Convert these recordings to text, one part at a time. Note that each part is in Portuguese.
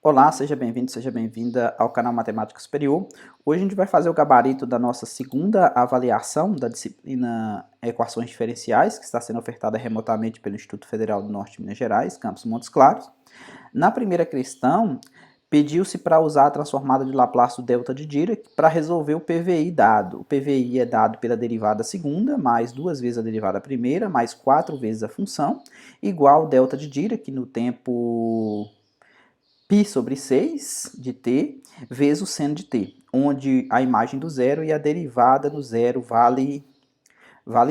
Olá, seja bem-vindo, seja bem-vinda ao canal Matemática Superior. Hoje a gente vai fazer o gabarito da nossa segunda avaliação da disciplina Equações Diferenciais, que está sendo ofertada remotamente pelo Instituto Federal do Norte de Minas Gerais, campus Montes Claros. Na primeira questão, pediu-se para usar a transformada de Laplace do delta de Dirac para resolver o PVI dado. O PVI é dado pela derivada segunda, mais 2 vezes a derivada primeira, mais 4 vezes a função, igual ao delta de Dirac no tempo π sobre 6 de t vezes o seno de t, onde a imagem do zero e a derivada no zero vale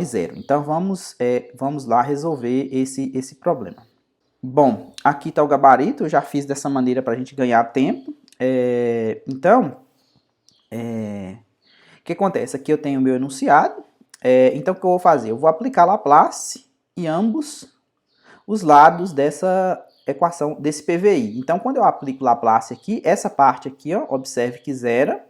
zero. Então vamos lá resolver esse problema. Bom, aqui está o gabarito, eu já fiz dessa maneira para a gente ganhar tempo. O que acontece? Aqui eu tenho o meu enunciado. Então o que eu vou fazer? Eu vou aplicar Laplace em ambos os lados dessa equação, desse PVI. Então, quando eu aplico Laplace aqui, essa parte aqui, ó, observe que zera.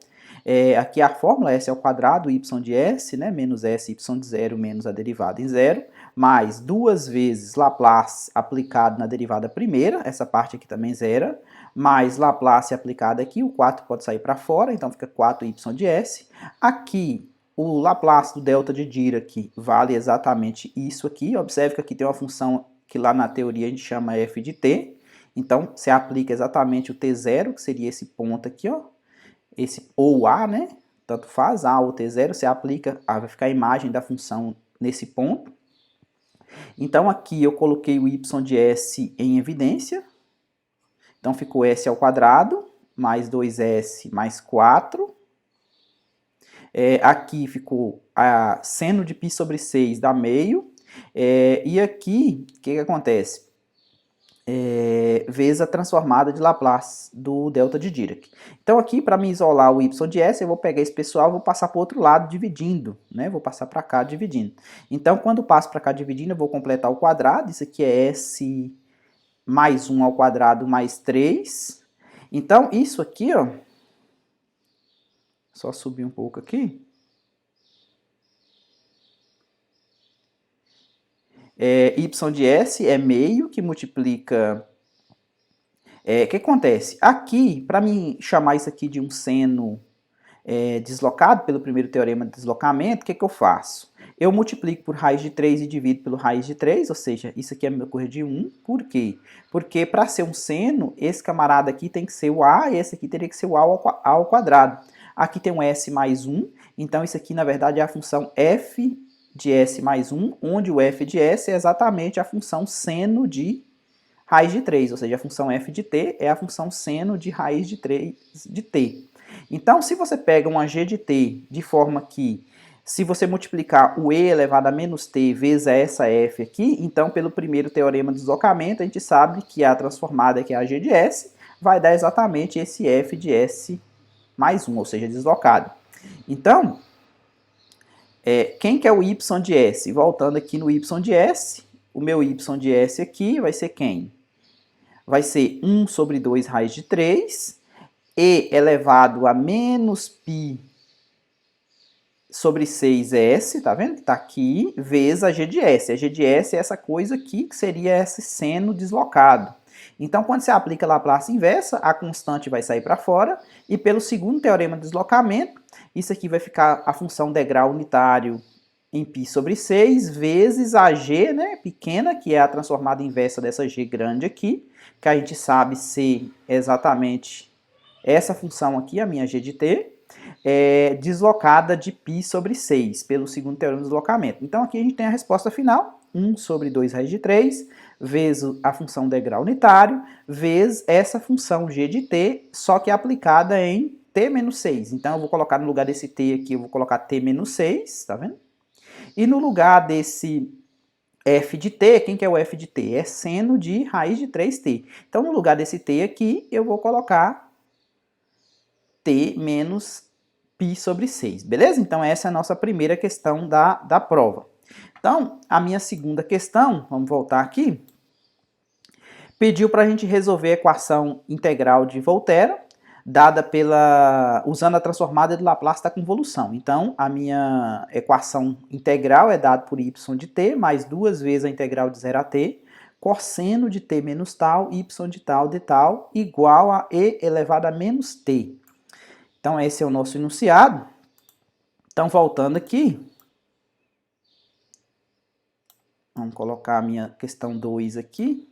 Aqui a fórmula S ao quadrado, y de S, né, menos S, y de zero, menos a derivada em zero, mais 2 vezes Laplace aplicado na derivada primeira, essa parte aqui também zera, mais Laplace aplicado aqui, o 4 pode sair para fora, então fica 4y de S. Aqui, o Laplace do delta de Dirac vale exatamente isso aqui. Observe que aqui tem uma função que lá na teoria a gente chama f de t. Então, você aplica exatamente o t0, que seria esse ponto aqui, ó. Esse ou a, né? Tanto faz, a ou t0, você aplica, vai ficar a imagem da função nesse ponto. Então, aqui eu coloquei o y de s em evidência. Então, ficou s ao quadrado, mais 2s, mais 4. Aqui ficou a seno de π sobre 6 dá meio. E aqui, o que acontece? Vezes a transformada de Laplace do delta de Dirac. Então aqui, para me isolar o y de s, eu vou pegar esse pessoal e vou passar para o outro lado dividindo, né? Vou passar para cá dividindo. Então, quando passo para cá dividindo, eu vou completar o quadrado. Isso aqui é s mais 1 ao quadrado mais 3. Então, isso aqui, ó, só subir um pouco aqui. Y de S é meio que multiplica... O que acontece? Aqui, para mim chamar isso aqui de um seno deslocado pelo primeiro teorema de deslocamento, o que eu faço? Eu multiplico por raiz de 3 e divido pelo raiz de 3, ou seja, isso aqui é meu correr de 1. Por quê? Porque para ser um seno, esse camarada aqui tem que ser o A e esse aqui teria que ser o A ao quadrado. Aqui tem um S mais 1, então isso aqui na verdade é a função f de S mais 1, onde o f de S é exatamente a função seno de raiz de 3, ou seja, a função f de t é a função seno de raiz de 3 de t. Então, se você pega uma g de t de forma que, se você multiplicar o e elevado a menos t vezes essa f aqui, então, pelo primeiro teorema de deslocamento, a gente sabe que a transformada, que é a g de s, vai dar exatamente esse f de s mais 1, ou seja, deslocado. Então, quem que é o y de s? Voltando aqui no y de s, o meu y de s aqui vai ser quem? Vai ser 1 sobre 2 raiz de 3, e elevado a menos π sobre 6s, tá vendo que tá aqui, vezes a g de s. A g de s é essa coisa aqui, que seria esse seno deslocado. Então, quando você aplica Laplace inversa, a constante vai sair para fora, e pelo segundo teorema de deslocamento, isso aqui vai ficar a função degrau unitário em π sobre 6, vezes a g, né, pequena, que é a transformada inversa dessa g grande aqui, que a gente sabe ser exatamente essa função aqui, a minha g de t, deslocada de π sobre 6, pelo segundo teorema de deslocamento. Então, aqui a gente tem a resposta final, 1 sobre 2 raiz de 3, vezes a função degrau unitário, vezes essa função g de t, só que aplicada em t menos 6. Então, eu vou colocar no lugar desse t aqui, eu vou colocar t menos 6, tá vendo? E no lugar desse f de t, quem que é o f de t? É seno de raiz de 3t. Então, no lugar desse t aqui, eu vou colocar t menos π sobre 6, beleza? Então, essa é a nossa primeira questão da prova. Então, a minha segunda questão, vamos voltar aqui, pediu para a gente resolver a equação integral de Volterra, dada usando a transformada de Laplace da convolução. Então, a minha equação integral é dada por y de t, mais 2 vezes a integral de 0 a t, cosseno de t menos tal, y de tal, d tal, igual a e elevado a menos t. Então, esse é o nosso enunciado. Então, voltando aqui, vamos colocar a minha questão 2 aqui.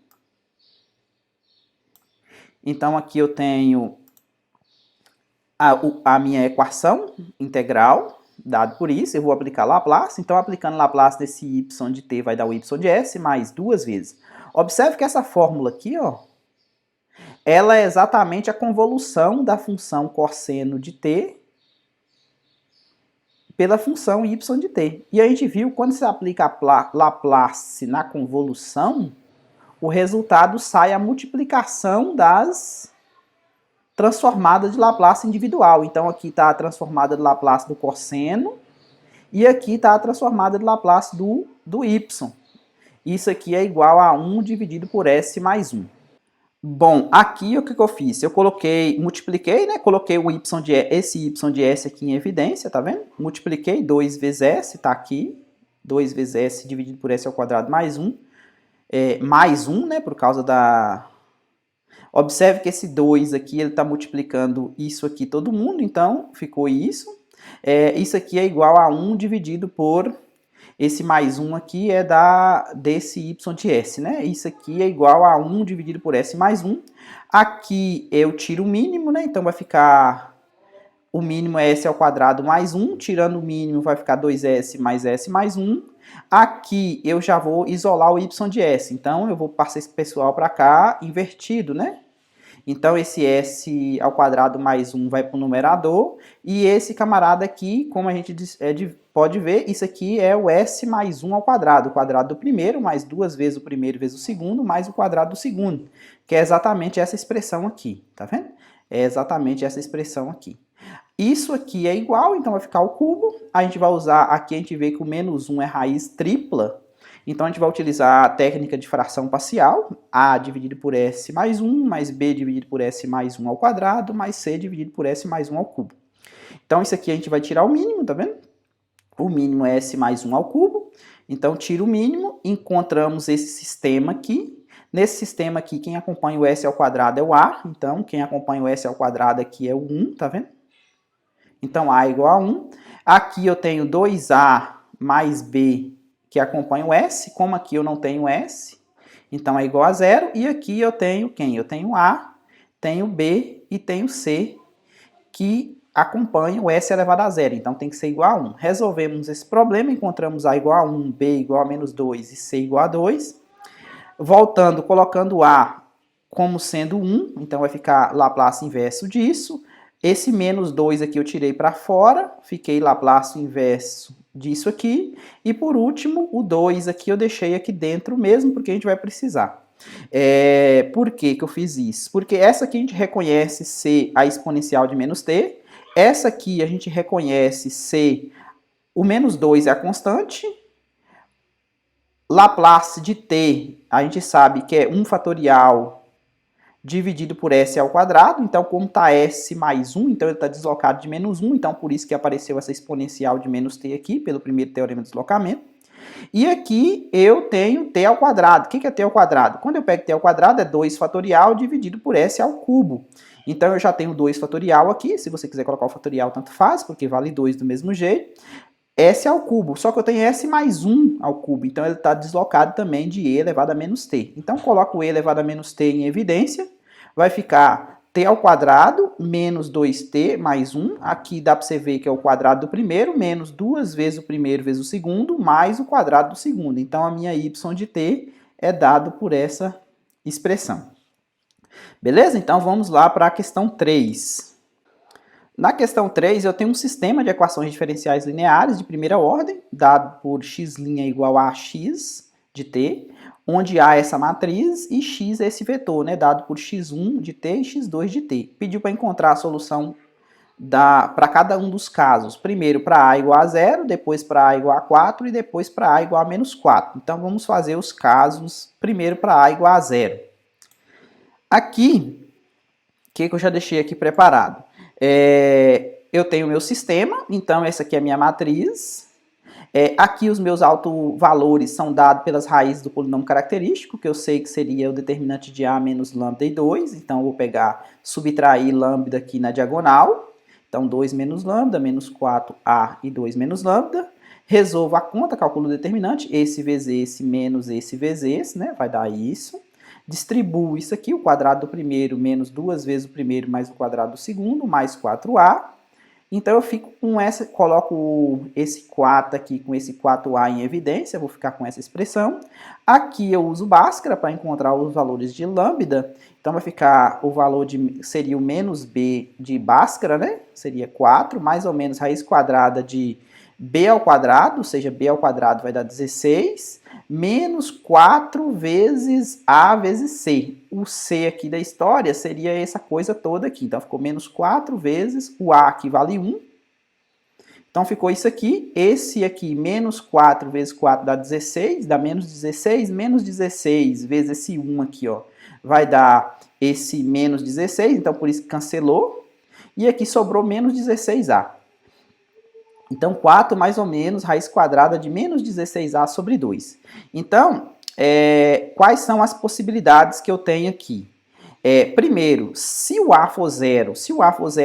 Então, aqui eu tenho a minha equação integral, dado por isso, eu vou aplicar Laplace. Então, aplicando Laplace desse y de t vai dar o y de s mais 2 vezes. Observe que essa fórmula aqui, ó, ela é exatamente a convolução da função cosseno de t pela função y de t. E a gente viu, quando você aplica Laplace na convolução, o resultado sai a multiplicação das transformadas de Laplace individual. Então, aqui está a transformada de Laplace do cosseno e aqui está a transformada de Laplace do y. Isso aqui é igual a 1 dividido por s mais 1. Bom, aqui o que eu fiz? Eu multipliquei, né? Coloquei esse y de s aqui em evidência, tá vendo? Multipliquei 2 vezes s, tá aqui. 2 vezes s dividido por s ao quadrado mais 1. Mais 1, né? Por causa da... Observe que esse 2 aqui, ele está multiplicando isso aqui todo mundo, então ficou isso. Isso aqui é igual a 1 dividido por... Esse mais 1 aqui é desse y de s, né? Isso aqui é igual a 1 dividido por s mais 1. Aqui eu tiro o mínimo, né? Então vai ficar... O mínimo é s ao quadrado mais 1. Tirando o mínimo vai ficar 2s mais s mais 1. Aqui eu já vou isolar o y de s. Então eu vou passar esse pessoal para cá invertido, né? Então esse s ao quadrado mais 1 vai para o numerador. E esse camarada aqui, como a gente pode ver, isso aqui é o s mais 1 ao quadrado. O quadrado do primeiro, mais 2 vezes o primeiro vezes o segundo, mais o quadrado do segundo. Que é exatamente essa expressão aqui, tá vendo? É exatamente essa expressão aqui. Isso aqui é igual, então vai ficar o cubo. A gente vai usar, aqui a gente vê que o menos 1 é raiz tripla. Então a gente vai utilizar a técnica de fração parcial. A dividido por s mais 1, mais b dividido por s mais 1 ao quadrado, mais c dividido por s mais 1 ao cubo. Então isso aqui a gente vai tirar o mínimo, tá vendo? O mínimo é s mais 1 ao cubo. Então tira o mínimo, encontramos esse sistema aqui. Nesse sistema aqui, quem acompanha o s ao quadrado é o a. Então quem acompanha o s ao quadrado aqui é o 1, tá vendo? Então, A igual a 1. Aqui eu tenho 2A mais B, que acompanha o S. Como aqui eu não tenho S, então é igual a 0. E aqui eu tenho quem? Eu tenho A, tenho B e tenho C, que acompanha o S elevado a 0. Então tem que ser igual a 1. Resolvemos esse problema, encontramos A igual a 1, B igual a menos 2 e C igual a 2. Voltando, colocando A como sendo 1, então vai ficar Laplace inverso disso. Esse menos 2 aqui eu tirei para fora, fiquei Laplace inverso disso aqui. E por último, o 2 aqui eu deixei aqui dentro mesmo, porque a gente vai precisar. Por que eu fiz isso? Porque essa aqui a gente reconhece ser a exponencial de menos t. Essa aqui a gente reconhece ser o menos 2 é a constante. Laplace de t, a gente sabe que é 1 fatorial dividido por s ao quadrado. Então, como está s mais 1, então ele está deslocado de menos 1. Então, por isso que apareceu essa exponencial de menos t aqui, pelo primeiro teorema de deslocamento. E aqui eu tenho t ao quadrado. O que é t ao quadrado? Quando eu pego t ao quadrado, é 2 fatorial dividido por s ao cubo. Então, eu já tenho 2 fatorial aqui. Se você quiser colocar o fatorial, tanto faz, porque vale 2 do mesmo jeito. S ao cubo, só que eu tenho S mais 1 ao cubo, então ele está deslocado também de E elevado a menos T. Então, coloco o E elevado a menos T em evidência, vai ficar T ao quadrado menos 2T mais 1, aqui dá para você ver que é o quadrado do primeiro, menos 2 vezes o primeiro vezes o segundo, mais o quadrado do segundo. Então, a minha Y de T é dado por essa expressão. Beleza? Então, vamos lá para a questão 3. Na questão 3, eu tenho um sistema de equações diferenciais lineares de primeira ordem, dado por x' igual a x de t, onde A é essa matriz e x é esse vetor, né, dado por x1 de t e x2 de t. Pediu para encontrar a solução para cada um dos casos. Primeiro para A igual a 0, depois para A igual a 4 e depois para A igual a menos 4. Então vamos fazer os casos primeiro para A igual a 0. Aqui, o que eu já deixei aqui preparado? Eu tenho o meu sistema, então essa aqui é a minha matriz. Aqui os meus autovalores são dados pelas raízes do polinômio característico, que eu sei que seria o determinante de A menos lambda e 2. Então, eu vou pegar, subtrair lambda aqui na diagonal. Então, 2 menos lambda, menos 4A e 2 menos lambda. Resolvo a conta, calculo o determinante, esse vezes esse menos esse vezes esse, né? Vai dar isso. Distribuo isso aqui, o quadrado do primeiro menos 2 vezes o primeiro mais o quadrado do segundo, mais 4A. Então eu fico com essa, coloco esse 4 aqui com esse 4A em evidência, vou ficar com essa expressão. Aqui eu uso Bhaskara para encontrar os valores de lambda. Então vai ficar o valor seria o menos B de Bhaskara, né? Seria 4, mais ou menos raiz quadrada de B ao quadrado, ou seja, B ao quadrado vai dar 16, menos 4 vezes A vezes C. O C aqui da história seria essa coisa toda aqui. Então, ficou menos 4 vezes o A, que vale 1. Então, ficou isso aqui. Esse aqui, menos 4 vezes 4 dá 16, dá menos 16. Menos 16 vezes esse 1 aqui, ó, vai dar esse menos 16. Então, por isso que cancelou. E aqui sobrou menos 16A. Então, 4 mais ou menos raiz quadrada de menos 16A sobre 2. Então, quais são as possibilidades que eu tenho aqui? Primeiro, se o A for zero,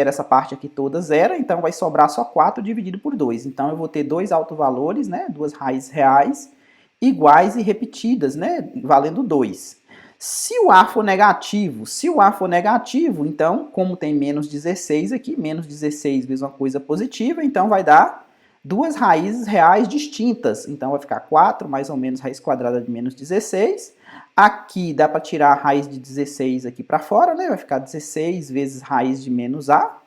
essa parte aqui toda zero, então vai sobrar só 4 dividido por 2. Então, eu vou ter dois autovalores, né, duas raízes reais, iguais e repetidas, né, valendo 2. Se o A for negativo, então, como tem menos 16 aqui, menos 16 vezes uma coisa positiva, então vai dar duas raízes reais distintas. Então vai ficar 4 mais ou menos raiz quadrada de menos 16. Aqui dá para tirar a raiz de 16 aqui para fora, né? Vai ficar 16 vezes raiz de menos A.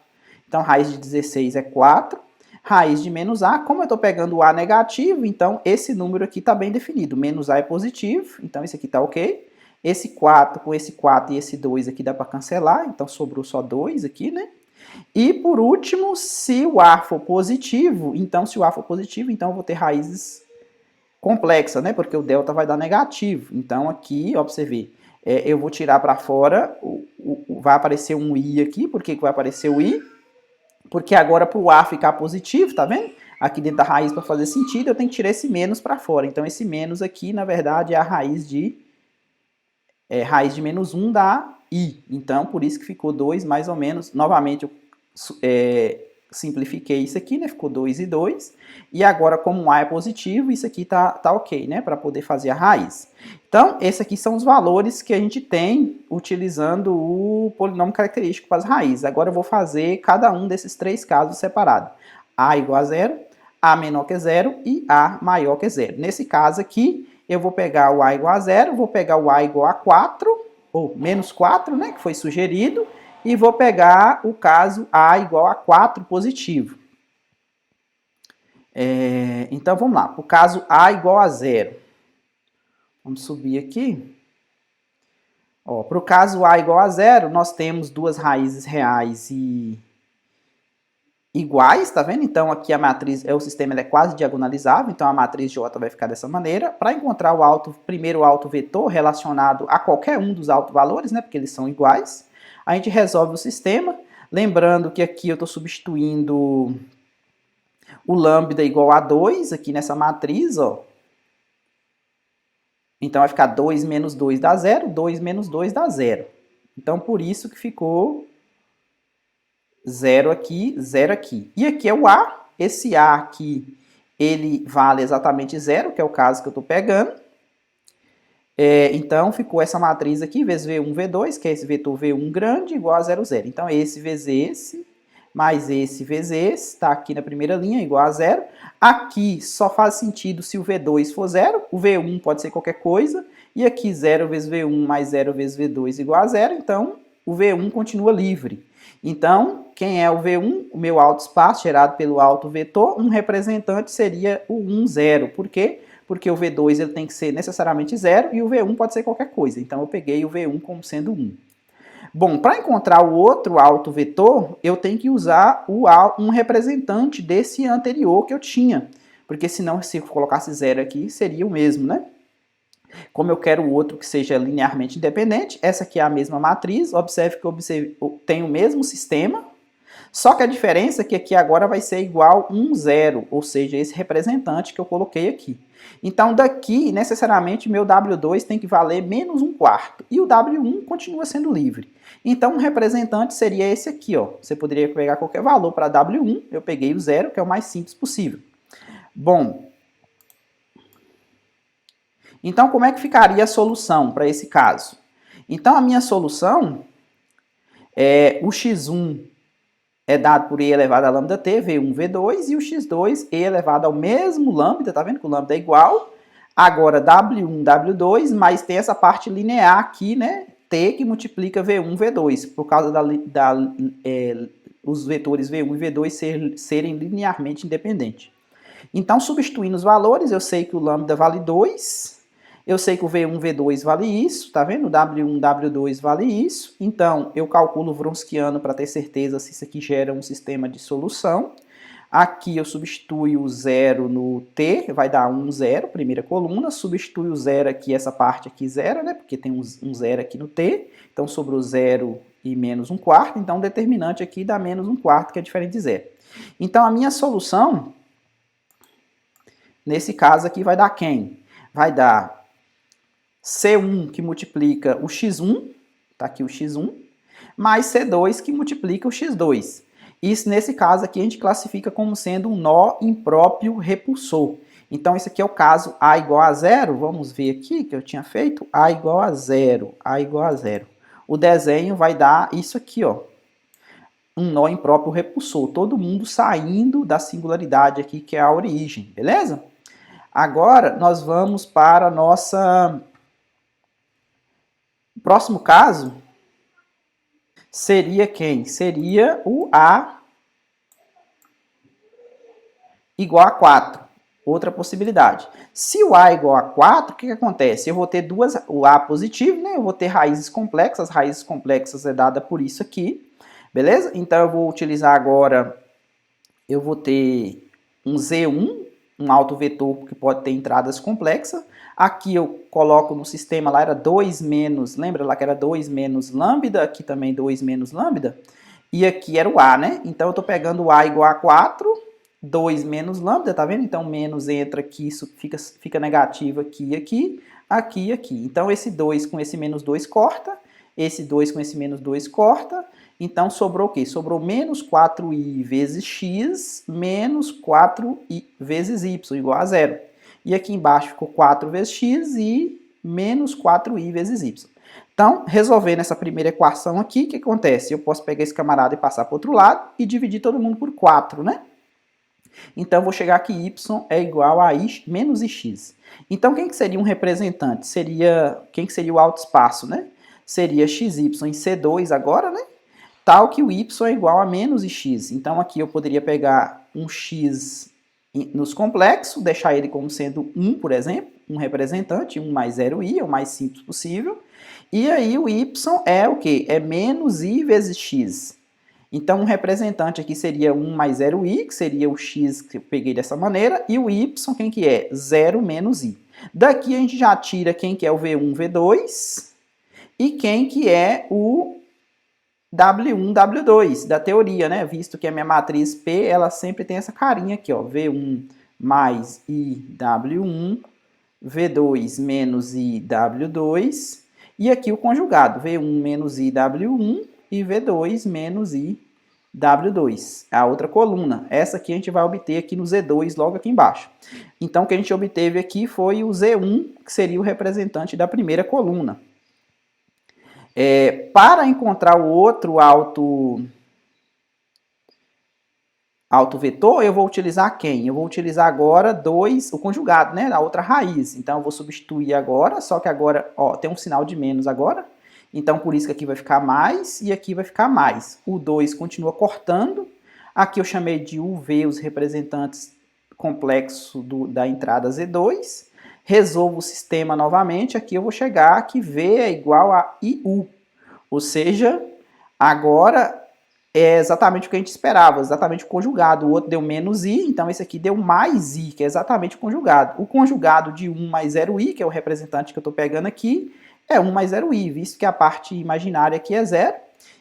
Então raiz de 16 é 4. Raiz de menos A, como eu estou pegando o A negativo, então esse número aqui está bem definido. Menos A é positivo, então esse aqui está ok. Esse 4 com esse 4 e esse 2 aqui dá para cancelar, então sobrou só 2 aqui, né? E por último, se o A for positivo, então eu vou ter raízes complexas, né? Porque o delta vai dar negativo. Então aqui, ó, pra você ver, eu vou tirar para fora, vai aparecer um I aqui. Por que vai aparecer o I? Porque agora para o A ficar positivo, tá vendo? Aqui dentro da raiz, para fazer sentido, eu tenho que tirar esse menos para fora. Então esse menos aqui, na verdade, é a raiz de menos 1 dá I. Então, por isso que ficou 2 mais ou menos. Novamente, eu simplifiquei isso aqui, né? Ficou 2 e 2. E agora, como o A é positivo, isso aqui tá ok, né? Para poder fazer a raiz. Então, esses aqui são os valores que a gente tem utilizando o polinômio característico para as raízes. Agora eu vou fazer cada um desses três casos separado. A igual a zero, A menor que zero e A maior que zero. Nesse caso aqui, eu vou pegar o A igual a zero, vou pegar o A igual a 4, ou menos 4, né, que foi sugerido, e vou pegar o caso A igual a 4 positivo. Então, vamos lá. O caso A igual a zero. Vamos subir aqui. Para o caso A igual a zero, nós temos duas raízes reais e iguais, tá vendo? Então aqui a matriz, o sistema é quase diagonalizável, então a matriz J vai ficar dessa maneira. Para encontrar o primeiro autovetor relacionado a qualquer um dos autovalores, né, porque eles são iguais, a gente resolve o sistema, lembrando que aqui eu estou substituindo o lambda igual a 2 aqui nessa matriz, ó. Então vai ficar 2 menos 2 dá 0, 2 menos 2 dá 0. Então por isso que ficou 0 aqui, 0 aqui. E aqui é o A. Esse A aqui, ele vale exatamente 0, que é o caso que eu estou pegando. Então, ficou essa matriz aqui, vezes V1, V2, que é esse vetor V1 grande, igual a 0, 0. Então, esse vezes esse, mais esse vezes esse, está aqui na primeira linha, igual a 0. Aqui só faz sentido se o V2 for 0, o V1 pode ser qualquer coisa, e aqui 0 vezes V1 mais 0 vezes V2 igual a 0, então o V1 continua livre. Então, quem é o V1? O meu autoespaço gerado pelo autovetor, um representante seria o 1, 0. Por quê? Porque o V2 ele tem que ser necessariamente 0 e o V1 pode ser qualquer coisa. Então, eu peguei o V1 como sendo 1. Bom, para encontrar o outro autovetor, eu tenho que usar um representante desse anterior que eu tinha. Porque senão, se eu colocasse 0 aqui, seria o mesmo, né? Como eu quero o outro que seja linearmente independente, essa aqui é a mesma matriz. Observe que eu tenho o mesmo sistema, Só que a diferença é que aqui agora vai ser igual 1, 0, ou seja, esse representante que eu coloquei aqui. Então, daqui, necessariamente, meu W2 tem que valer menos 1/4. E o W1 continua sendo livre. Então, um representante seria esse aqui, ó. Você poderia pegar qualquer valor para W1, eu peguei o 0, que é o mais simples possível. Bom, então como é que ficaria a solução para esse caso? Então, a minha solução é o x1 é dado por e elevado a lambda t, V1, V2, e o x2, e elevado ao mesmo lambda, tá vendo que o lambda é igual? Agora, W1, W2, mas tem essa parte linear aqui, né? T que multiplica V1, V2, por causa os vetores V1 e V2 serem linearmente independentes. Então, substituindo os valores, eu sei que o lambda vale 2, eu sei que o V1, V2 vale isso, tá vendo? O W1, W2 vale isso. Então, eu calculo o Wronskiano para ter certeza se isso aqui gera um sistema de solução. Aqui eu substituo o 0 no T, vai dar 1, 0, primeira coluna. Substituo o 0 aqui, essa parte aqui 0, né? Porque tem um 0 aqui no T. Então, sobrou 0 e menos 1/4. Então, o determinante aqui dá menos 1/4, que é diferente de 0. Então, a minha solução, nesse caso aqui, vai dar quem? Vai dar C1 que multiplica o x1, tá aqui o x1, mais C2 que multiplica o x2. Isso, nesse caso aqui, a gente classifica como sendo um nó impróprio repulsor. Então, esse aqui é o caso A igual a 0. Vamos ver aqui que eu tinha feito. A igual a 0. A igual a 0. O desenho vai dar isso aqui, ó. Um nó impróprio repulsor. Todo mundo saindo da singularidade aqui, que é a origem. Beleza? Agora, nós vamos para a nossa... O próximo caso seria quem? Seria o A igual a 4. Outra possibilidade. Se o A é igual a 4, o que acontece? Eu vou ter o A positivo, né? Eu vou ter raízes complexas. As raízes complexas é dada por isso aqui. Beleza? Então, eu vou utilizar agora... Eu vou ter um Z1, um autovetor que pode ter entradas complexas. Aqui eu coloco no sistema, lá era 2 menos, lembra lá que era 2 menos lambda, aqui também 2 menos lambda, e aqui era o A, né? Então eu estou pegando o A igual a 4, 2 menos lambda, tá vendo? Então menos entra aqui, isso fica negativo aqui, aqui, aqui e aqui. Então esse 2 com esse menos 2 corta, esse 2 com esse menos 2 corta, então sobrou o quê? Sobrou menos 4i vezes x menos 4i vezes y igual a 0. E aqui embaixo ficou 4 vezes x e menos 4i vezes y. Então, resolvendo essa primeira equação aqui, o que acontece? Eu posso pegar esse camarada e passar para o outro lado e dividir todo mundo por 4, né? Então, eu vou chegar aqui, y é igual a i menos ix. Então, quem que seria um representante? Quem que seria o alto espaço, né? Seria xy em C2 agora, né? Tal que o y é igual a menos ix. Então, aqui eu poderia pegar um x nos complexos, deixar ele como sendo 1, por exemplo, um representante, 1 mais 0i, é o mais simples possível. E aí o y é o quê? É menos i vezes x. Então, um representante aqui seria 1 mais 0i, que seria o x que eu peguei dessa maneira, e o y, quem que é? 0 menos i. Daqui a gente já tira quem que é o V1, V2, e quem que é o W1, W2, da teoria, né? Visto que a minha matriz P, ela sempre tem essa carinha aqui, ó. V1 mais IW1, V2 menos IW2, e aqui o conjugado, V1 menos IW1 e V2 menos IW2, a outra coluna. Essa aqui a gente vai obter aqui no Z2, logo aqui embaixo. Então, o que a gente obteve aqui foi o Z1, que seria o representante da primeira coluna. Para encontrar o outro autovetor, eu vou utilizar quem? Eu vou utilizar agora o conjugado, né? A outra raiz. Então, eu vou substituir agora, só que agora, ó, tem um sinal de menos agora. Então, por isso que aqui vai ficar mais e aqui vai ficar mais. O 2 continua cortando. Aqui eu chamei de UV os representantes complexos da entrada Z2. Resolvo o sistema novamente, aqui eu vou chegar que V é igual a IU. Ou seja, agora é exatamente o que a gente esperava, exatamente o conjugado. O outro deu menos I, então esse aqui deu mais I, que é exatamente o conjugado. O conjugado de 1 mais 0i, que é o representante que eu estou pegando aqui, é 1 mais 0i, visto que a parte imaginária aqui é 0.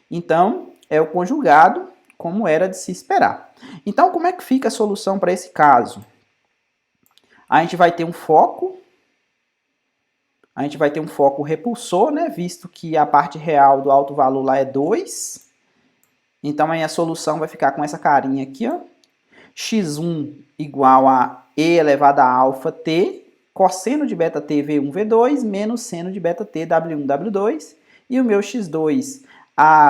Então, é o conjugado como era de se esperar. Então, como é que fica a solução para esse caso? A gente vai ter um foco, repulsor, né, visto que a parte real do alto valor lá é 2. Então, a minha solução vai ficar com essa carinha aqui, ó. x1 igual a e elevado a alfa t, cosseno de beta t v1, v2, menos seno de beta t w1, w2. E o meu x2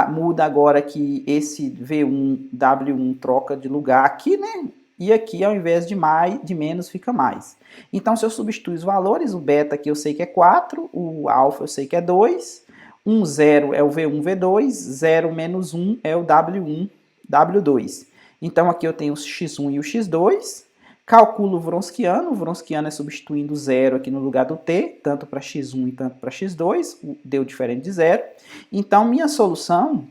muda agora que esse v1, w1 troca de lugar aqui, né? E aqui, ao invés de menos, fica mais. Então, se eu substituir os valores, o beta aqui eu sei que é 4, o alfa eu sei que é 2, 1, 0 é o V1, V2, 0 menos 1 é o W1, W2. Então, aqui eu tenho o x1 e o x2, calculo o Wronskiano é substituindo 0 aqui no lugar do t, tanto para x1 e tanto para x2, deu diferente de 0. Então, minha solução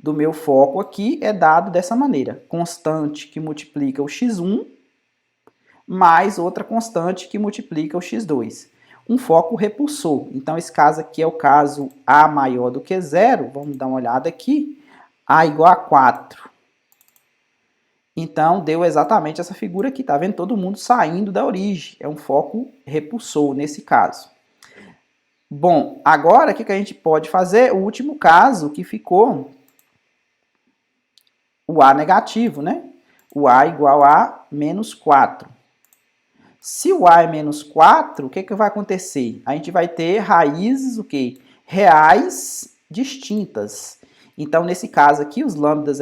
do meu foco aqui é dado dessa maneira. Constante que multiplica o x1 mais outra constante que multiplica o x2. Um foco repulsor. Então, esse caso aqui é o caso A maior do que 0. Vamos dar uma olhada aqui. A igual a 4. Então, deu exatamente essa figura aqui. Tá vendo? Todo mundo saindo da origem. É um foco repulsor nesse caso. Bom, agora o que a gente pode fazer? O último caso que ficou o A negativo, né? O A igual a menos 4. Se o A é menos 4, o que vai acontecer? A gente vai ter raízes, o quê? Reais distintas. Então, nesse caso aqui, os lambdas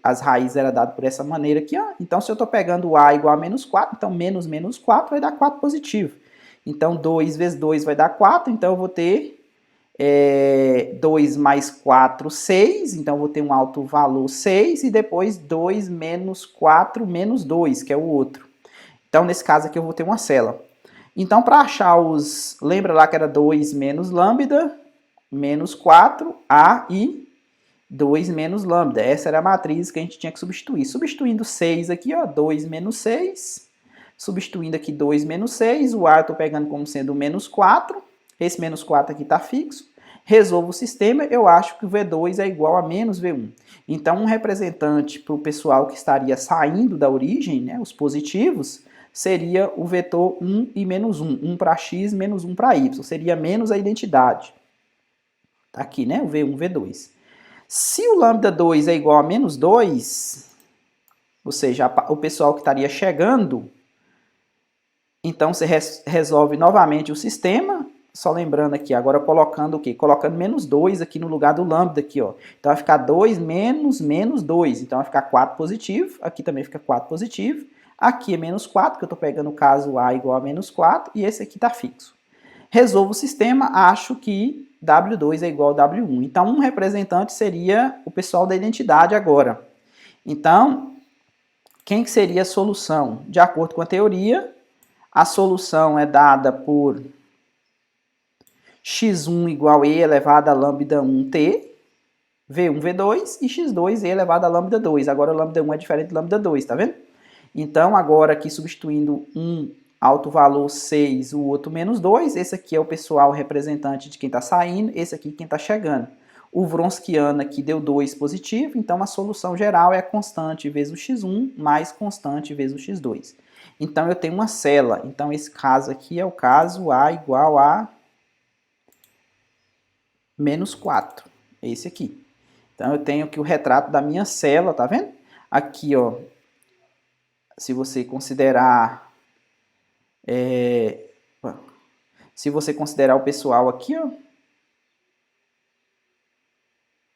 as raízes eram dadas por essa maneira aqui, ó. Então, se eu estou pegando o A igual a menos 4, então menos 4 vai dar 4 positivo. Então, 2 vezes 2 vai dar 4, então eu vou ter 2 mais 4, 6, então eu vou ter um alto valor 6, e depois 2 menos 4 menos 2, que é o outro. Então, nesse caso aqui, eu vou ter uma célula. Então, para achar os... Lembra lá que era 2 menos lambda, menos 4, A e 2 menos lambda. Essa era a matriz que a gente tinha que substituir. Substituindo 6 aqui, ó, 2 menos 6. Substituindo aqui 2 menos 6, o A eu estou pegando como sendo menos 4. Esse menos 4 aqui está fixo. Resolvo o sistema, eu acho que o V2 é igual a menos V1. Então, um representante para o pessoal que estaria saindo da origem, né, os positivos, seria o vetor 1 e menos 1. 1 para x, menos 1 para y. Seria menos a identidade. Tá aqui, né, o V1, V2. Se o lambda 2 é igual a menos 2, ou seja, o pessoal que estaria chegando, então você resolve novamente o sistema. Só lembrando aqui, agora colocando o quê? Colocando menos 2 aqui no lugar do lambda aqui, ó. Então vai ficar 2 menos menos 2. Então vai ficar 4 positivo. Aqui também fica 4 positivo. Aqui é menos 4, que eu estou pegando o caso A igual a menos 4. E esse aqui está fixo. Resolvo o sistema, acho que W2 é igual a W1. Então um representante seria o pessoal da identidade agora. Então, quem que seria a solução? De acordo com a teoria, a solução é dada por x1 igual a e elevado a lambda 1t, v1, v2, e x2 e elevado a lambda 2. Agora o lambda 1 é diferente do lambda 2, tá vendo? Então, agora aqui substituindo um alto valor 6, o outro menos 2, esse aqui é o pessoal representante de quem está saindo, esse aqui quem está chegando. O Wronskiano aqui deu 2 positivo, então a solução geral é constante vezes o x1 mais constante vezes o x2. Então, eu tenho uma célula. Então, esse caso aqui é o caso A igual a menos 4, esse aqui. Então, eu tenho aqui o retrato da minha célula, tá vendo? Aqui, ó, se você considerar o pessoal aqui, ó,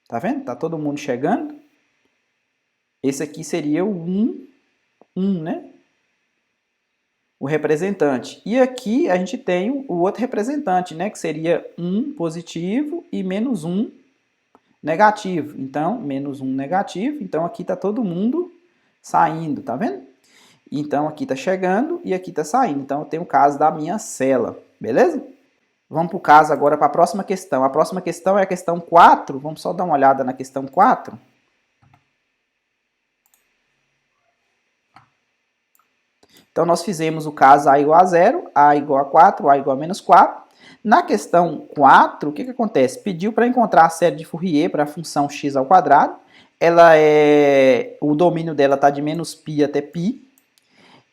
tá vendo? Tá todo mundo chegando. Esse aqui seria o 1, né? O representante. E aqui a gente tem o outro representante, né? Que seria 1 positivo e menos 1 negativo. Então, menos 1 negativo. Então, aqui está todo mundo saindo, tá vendo? Então, aqui está chegando e aqui está saindo. Então, eu tenho o caso da minha célula, beleza? Vamos para o caso agora, para a próxima questão. A próxima questão é a questão 4. Vamos só dar uma olhada na questão 4. Então, nós fizemos o caso A igual a 0, A igual a 4, A igual a menos 4. Na questão 4, o que acontece? Pediu para encontrar a série de Fourier para a função x ao quadrado. o domínio dela está de menos π até π,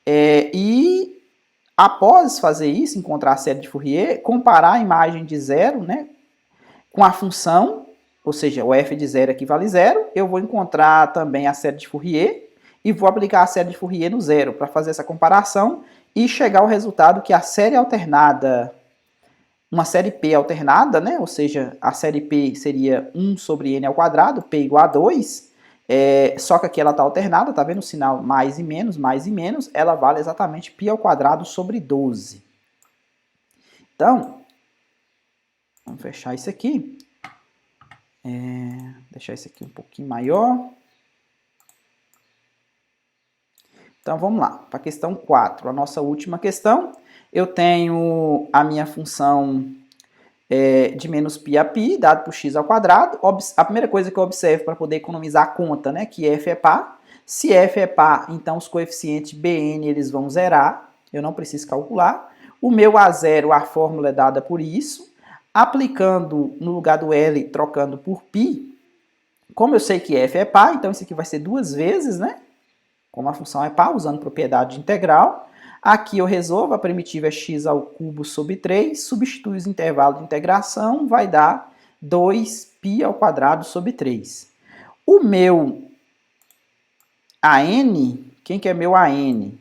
e após fazer isso, encontrar a série de Fourier, comparar a imagem de zero, né, com a função, ou seja, o f de zero aqui vale zero, eu vou encontrar também a série de Fourier e vou aplicar a série de Fourier no zero para fazer essa comparação e chegar ao resultado que a série alternada, uma série P alternada, né, ou seja, a série P seria 1 sobre n ao quadrado, P igual a 2, só que aqui ela está alternada, tá vendo o sinal mais e menos, ela vale exatamente π ao quadrado sobre 12. Então, vamos fechar isso aqui. Deixar isso aqui um pouquinho maior. Então, vamos lá, para a questão 4, a nossa última questão. Eu tenho a minha função de menos π a π, dado por x ao quadrado. A primeira coisa que eu observo para poder economizar a conta, né, que f é par. Se f é par, então os coeficientes bn eles vão zerar, eu não preciso calcular. O meu A0, a fórmula é dada por isso. Aplicando no lugar do L, trocando por π, como eu sei que f é par, então isso aqui vai ser duas vezes, né? Como a função é par, usando propriedade de integral. Aqui eu resolvo, a primitiva é x ao cubo sobre 3, substitui os intervalos de integração, vai dar 2π ao quadrado sobre 3. O meu AN, quem que é meu AN?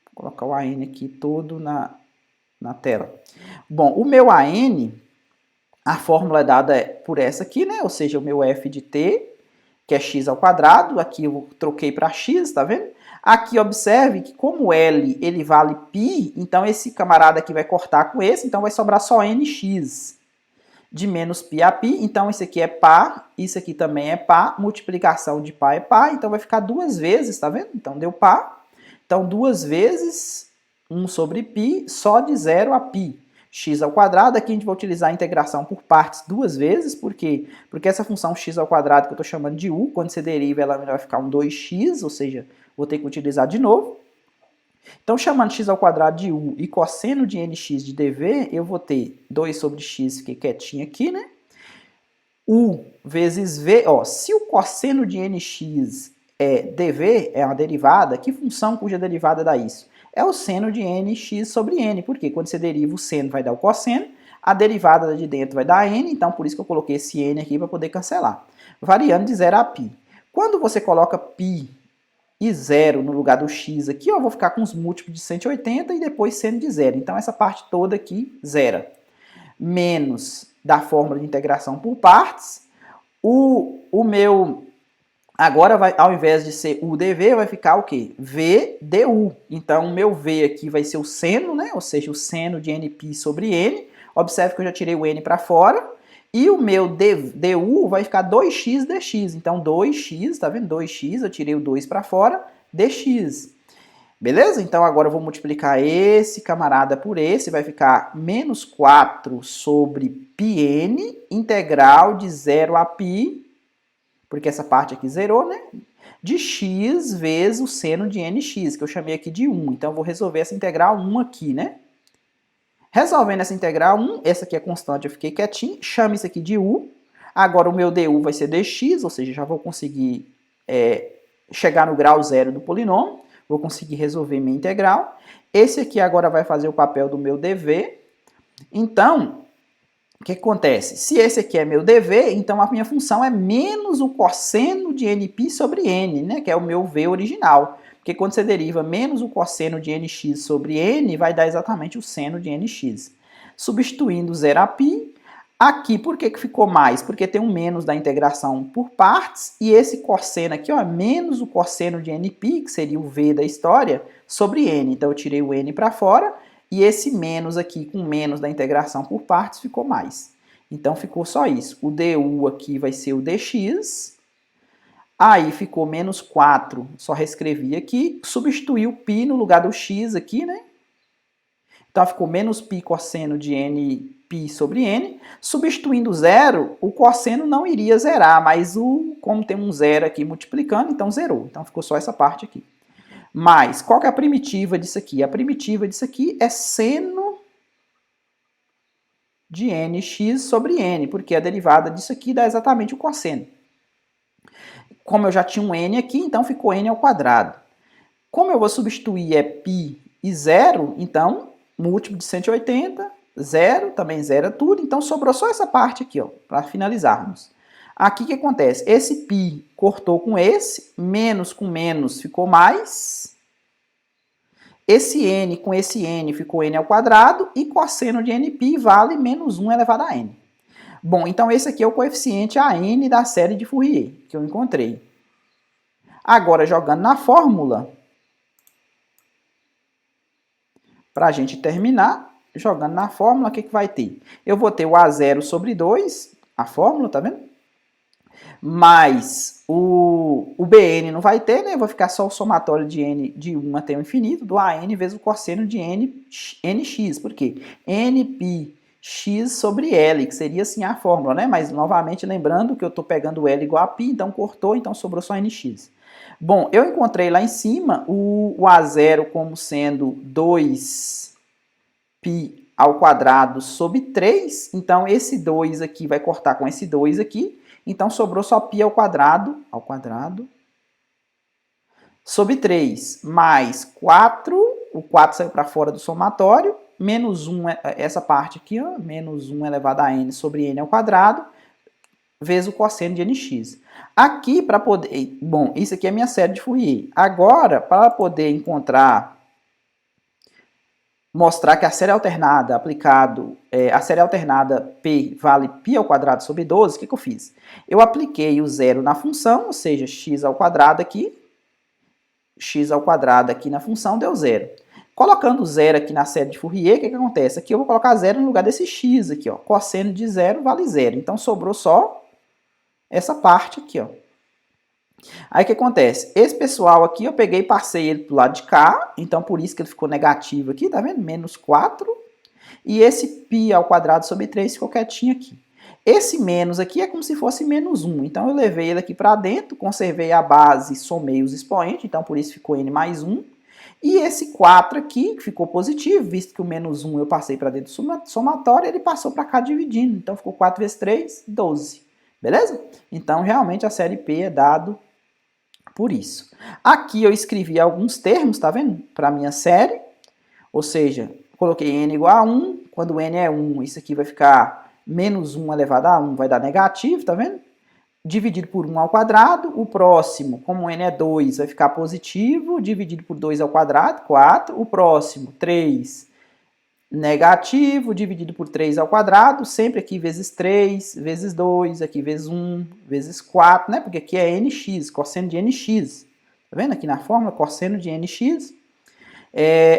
Vou colocar o AN aqui todo na tela. Bom, o meu AN, a fórmula é dada por essa aqui, né? Ou seja, o meu f de t, que é x ao quadrado, aqui eu troquei para x, tá vendo? Aqui observe que como L ele vale π, então esse camarada aqui vai cortar com esse, então vai sobrar só nx de menos π a π, então isso aqui é par, isso aqui também é par, multiplicação de par é par, então vai ficar duas vezes, tá vendo? Então deu par, então duas vezes 1 sobre π, só de 0 a π. X ao quadrado, aqui a gente vai utilizar a integração por partes duas vezes, por quê? Porque essa função x ao quadrado que eu estou chamando de u, quando você deriva ela vai ficar um 2x, ou seja, vou ter que utilizar de novo. Então, chamando x ao quadrado de u e cosseno de nx de dv, eu vou ter 2 sobre x, fiquei quietinho aqui, né? U vezes v, ó, se o cosseno de nx é dv, é uma derivada, que função cuja derivada dá isso? É o seno de nx sobre n, porque quando você deriva o seno vai dar o cosseno, a derivada de dentro vai dar n, então por isso que eu coloquei esse n aqui para poder cancelar. Variando de 0 a π. Quando você coloca π e 0 no lugar do x aqui, eu vou ficar com os múltiplos de 180 e depois seno de 0. Então essa parte toda aqui, zera. Menos da fórmula de integração por partes, o meu... Agora, ao invés de ser u dv, vai ficar o quê? V du. Então, o meu v aqui vai ser o seno, né? Ou seja, o seno de nπ sobre n. Observe que eu já tirei o n para fora. E o meu du vai ficar 2x dx. Então, 2x, tá vendo? 2x, eu tirei o 2 para fora, dx. Beleza? Então, agora eu vou multiplicar esse camarada por esse. Vai ficar menos 4 sobre πn, integral de 0 a π, porque essa parte aqui zerou, né? De x vezes o seno de nx, que eu chamei aqui de 1. Então, eu vou resolver essa integral 1 aqui, né? Resolvendo essa integral 1, essa aqui é constante, eu fiquei quietinho. Chamo isso aqui de u. Agora, o meu du vai ser dx, ou seja, já vou conseguir chegar no grau zero do polinômio. Vou conseguir resolver minha integral. Esse aqui agora vai fazer o papel do meu dv. Então... o que acontece? Se esse aqui é meu dv, então a minha função é menos o cosseno de nπ sobre n, né? Que é o meu v original. Porque quando você deriva menos o cosseno de nx sobre n, vai dar exatamente o seno de nx. Substituindo 0 a π, aqui por que ficou mais? Porque tem um menos da integração por partes, e esse cosseno aqui, ó, é menos o cosseno de nπ, que seria o v da história, sobre n. Então eu tirei o n para fora, e esse menos aqui, com menos da integração por partes, ficou mais. Então, ficou só isso. O du aqui vai ser o dx. Aí, ficou menos 4. Só reescrevi aqui. Substituí o π no lugar do x aqui, né? Então, ficou menos π cosseno de nπ sobre n. Substituindo 0, o cosseno não iria zerar, mas como tem um zero aqui multiplicando, então zerou. Então, ficou só essa parte aqui. Mas, qual que é a primitiva disso aqui? A primitiva disso aqui é seno de nx sobre n, porque a derivada disso aqui dá exatamente o cosseno. como eu já tinha um n aqui, então ficou n ao quadrado. Como eu vou substituir π e 0, então, múltiplo de 180, 0, também zero tudo, então sobrou só essa parte aqui, ó, para finalizarmos. Aqui o que acontece? Esse π cortou com esse, menos com menos ficou mais. Esse n com esse n ficou n ao quadrado, e cosseno de nπ vale menos 1 elevado a n. Bom, então esse aqui é o coeficiente AN da série de Fourier, que eu encontrei. Agora, jogando na fórmula, para a gente terminar, jogando na fórmula, o que vai ter? Eu vou ter o A0 sobre 2, a fórmula, tá vendo? Mas o BN não vai ter, né? Vai ficar só o somatório de N de 1 até o infinito, do AN vezes o cosseno de NX. Por quê? Nπ x sobre L, que seria assim a fórmula, né? Mas, novamente, lembrando que eu estou pegando L igual a π, então cortou, então sobrou só NX. Bom, eu encontrei lá em cima o A0 como sendo 2π ao quadrado sobre 3, então esse 2 aqui vai cortar com esse 2 aqui, então sobrou só π ao quadrado sobre 3, mais 4, o 4 saiu para fora do somatório, menos 1, essa parte aqui, ó, menos 1 elevado a n sobre n ao quadrado, vezes o cosseno de nx. Aqui, para poder... Bom, isso aqui é a minha série de Fourier. Agora, para poder encontrar... Mostrar que a série alternada aplicado... a série alternada P vale π ao quadrado sobre 12, o que eu fiz? Eu apliquei o zero na função, ou seja, x ao quadrado aqui. X ao quadrado aqui na função deu zero. Colocando zero aqui na série de Fourier, o que acontece? Aqui eu vou colocar zero no lugar desse x aqui, ó. Cosseno de zero vale zero. Então, sobrou só essa parte aqui, ó. Aí o que acontece? Esse pessoal aqui eu peguei e passei ele pro lado de cá, então por isso que ele ficou negativo aqui, tá vendo? Menos 4. E esse π ao quadrado sobre 3 ficou quietinho aqui. Esse menos aqui é como se fosse menos 1, então eu levei ele aqui para dentro, conservei a base, somei os expoentes, então por isso ficou n mais 1. E esse 4 aqui, que ficou positivo, visto que o menos 1 eu passei para dentro do somatório, ele passou para cá dividindo, então ficou 4 vezes 3, 12. Beleza? Então, realmente, a série P é dado por isso. Aqui eu escrevi alguns termos, tá vendo? Para a minha série, ou seja, coloquei n igual a 1, quando n é 1, isso aqui vai ficar menos 1 elevado a 1, vai dar negativo, tá vendo? Dividido por 1 ao quadrado, o próximo, como n é 2, vai ficar positivo, dividido por 2 ao quadrado, 4, o próximo, 3, negativo, dividido por 3 ao quadrado, sempre aqui vezes 3, vezes 2, aqui vezes 1, vezes 4, né? Porque aqui é nx, cosseno de nx. Tá vendo aqui na fórmula, cosseno de nx.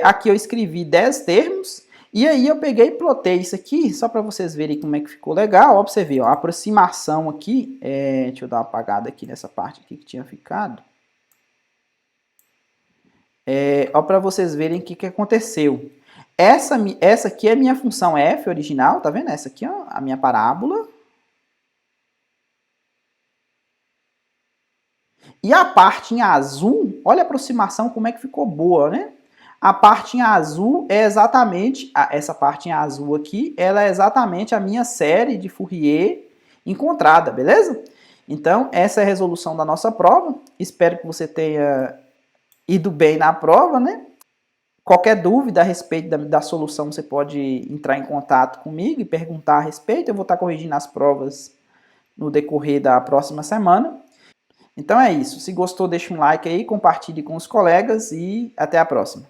Aqui eu escrevi 10 termos, e aí eu peguei e plotei isso aqui, só para vocês verem como é que ficou legal. Ó, pra você ver, ó, a aproximação aqui, deixa eu dar uma apagada aqui nessa parte aqui que tinha ficado. Ó, para vocês verem o que aconteceu. Essa aqui é a minha função f original, tá vendo? Essa aqui é a minha parábola. E a parte em azul, olha a aproximação como é que ficou boa, né? A parte em azul é exatamente, essa parte em azul aqui, ela é exatamente a minha série de Fourier encontrada, beleza? Então, essa é a resolução da nossa prova. Espero que você tenha ido bem na prova, né? Qualquer dúvida a respeito da solução, você pode entrar em contato comigo e perguntar a respeito. Eu vou estar corrigindo as provas no decorrer da próxima semana. Então é isso. Se gostou, deixa um like aí, compartilhe com os colegas e até a próxima.